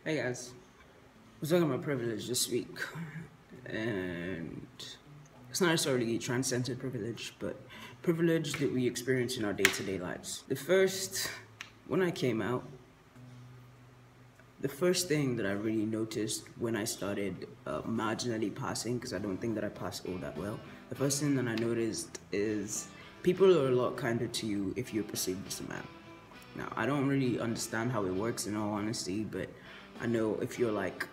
Hey guys, we're talking about privilege this week, and it's not necessarily transcendent privilege, but privilege that we experience in our day-to-day lives. When I came out, the first thing that I really noticed when I started marginally passing, because I don't think that I passed all that well, the first thing that I noticed is people are a lot kinder to you if you're perceived as a man. Now, I don't really understand how it works in all honesty, but I know if you're like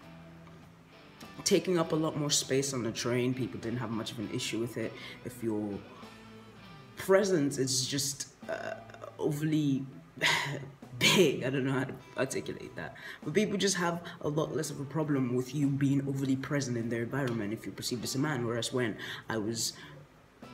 taking up a lot more space on the train, people didn't have much of an issue with it. If your presence is just overly big, I don't know how to articulate that, but people just have a lot less of a problem with you being overly present in their environment if you're perceived as a man. Whereas when I was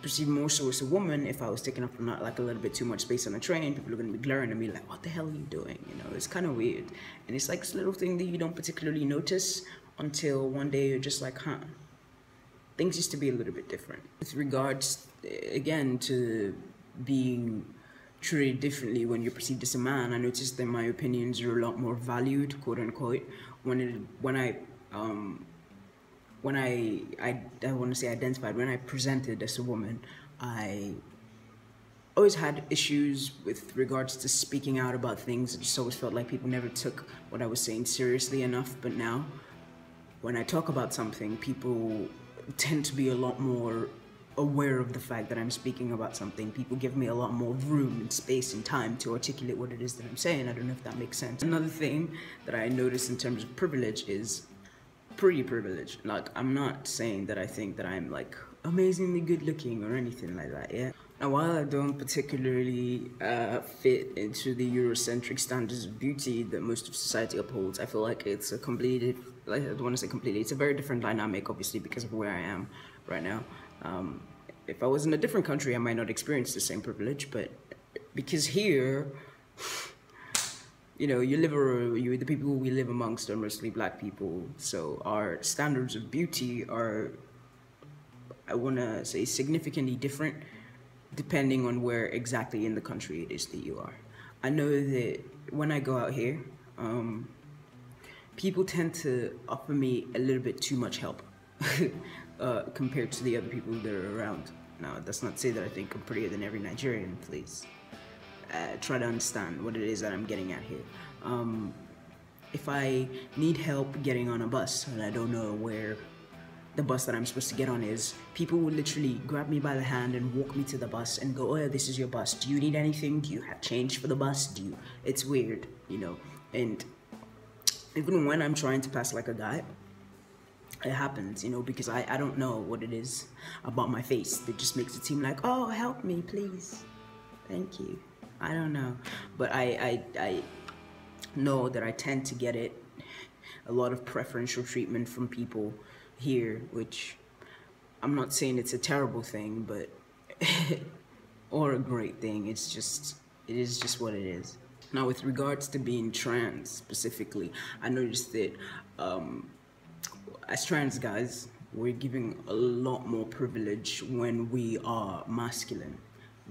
perceived more so as a woman, if I was taking up not like a little bit too much space on the train, people are gonna be glaring at me like, what the hell are you doing? You know, it's kind of weird. And it's like this little thing that you don't particularly notice until one day you're just like, huh, things used to be a little bit different. With regards, again, to being treated differently when you're perceived as a man, I noticed that my opinions are a lot more valued, quote unquote, when I want to say identified, when I presented as a woman. I always had issues with regards to speaking out about things. I just always felt like people never took what I was saying seriously enough. But now, when I talk about something, people tend to be a lot more aware of the fact that I'm speaking about something. People give me a lot more room and space and time to articulate what it is that I'm saying. I don't know if that makes sense. Another thing that I noticed in terms of privilege is pretty privileged. Like, I'm not saying that I think that I'm like amazingly good looking or anything like that, yeah? Now, while I don't particularly fit into the Eurocentric standards of beauty that most of society upholds, I feel like it's a completely, like, I don't want to say completely, it's a very different dynamic, obviously, because of where I am right now. If I was in a different country, I might not experience the same privilege, but because here, you know, the people we live amongst are mostly black people, so our standards of beauty are, I want to say, significantly different depending on where exactly in the country it is that you are. I know that when I go out here, people tend to offer me a little bit too much help compared to the other people that are around. Now, that's not to say that I think I'm prettier than every Nigerian, please. Try to understand what it is that I'm getting at here. If I need help getting on a bus and I don't know where the bus that I'm supposed to get on is, people will literally grab me by the hand and walk me to the bus and go, oh yeah, this is your bus. Do you need anything? Do you have change for the bus? It's weird, you know? And even when I'm trying to pass like a guy, it happens, you know, because I don't know what it is about my face that just makes it seem like, oh, help me, please. Thank you. I don't know, but I know that I tend to get a lot of preferential treatment from people here, which I'm not saying it's a terrible thing, but or a great thing. It is just what it is. Now, with regards to being trans specifically, I noticed that as trans guys, we're giving a lot more privilege when we are masculine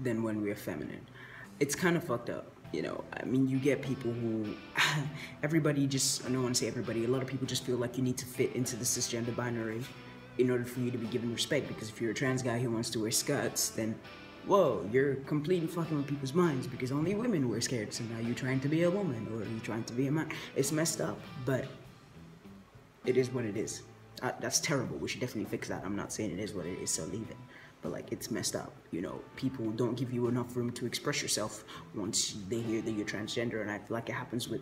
than when we are feminine. It's kind of fucked up, you know. I mean, you get people who, everybody just, I don't want to say everybody, a lot of people just feel like you need to fit into the cisgender binary in order for you to be given respect, because if you're a trans guy who wants to wear skirts, then, whoa, you're completely fucking with people's minds because only women wear skirts, and now you're trying to be a woman or you're trying to be a man. It's messed up, but it is what it is. That's terrible. We should definitely fix that. I'm not saying it is what it is, so leave it. But like, it's messed up, you know. People don't give you enough room to express yourself once they hear that you're transgender, and I feel like it happens with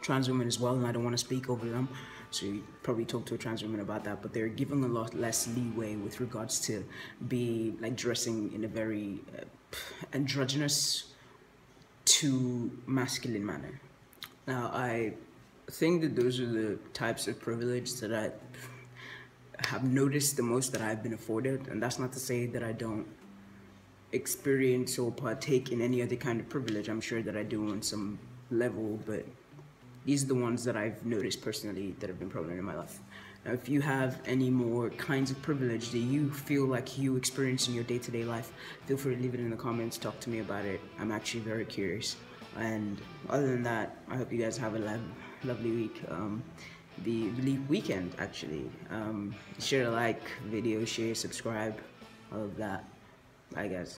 trans women as well, and I don't want to speak over them, so you probably talk to a trans woman about that, but they're given a lot less leeway with regards to be like dressing in a very androgynous to masculine manner. Now, I think that those are the types of privilege that I have noticed the most that I've been afforded, and that's not to say that I don't experience or partake in any other kind of privilege. I'm sure that I do on some level, but these are the ones that I've noticed personally that have been prevalent in my life. Now, if you have any more kinds of privilege that you feel like you experience in your day-to-day life, feel free to leave it in the comments, talk to me about it. I'm actually very curious. And other than that, I hope you guys have a lovely week. The weekend actually. Share, like video, share, subscribe, all of that. Bye guys.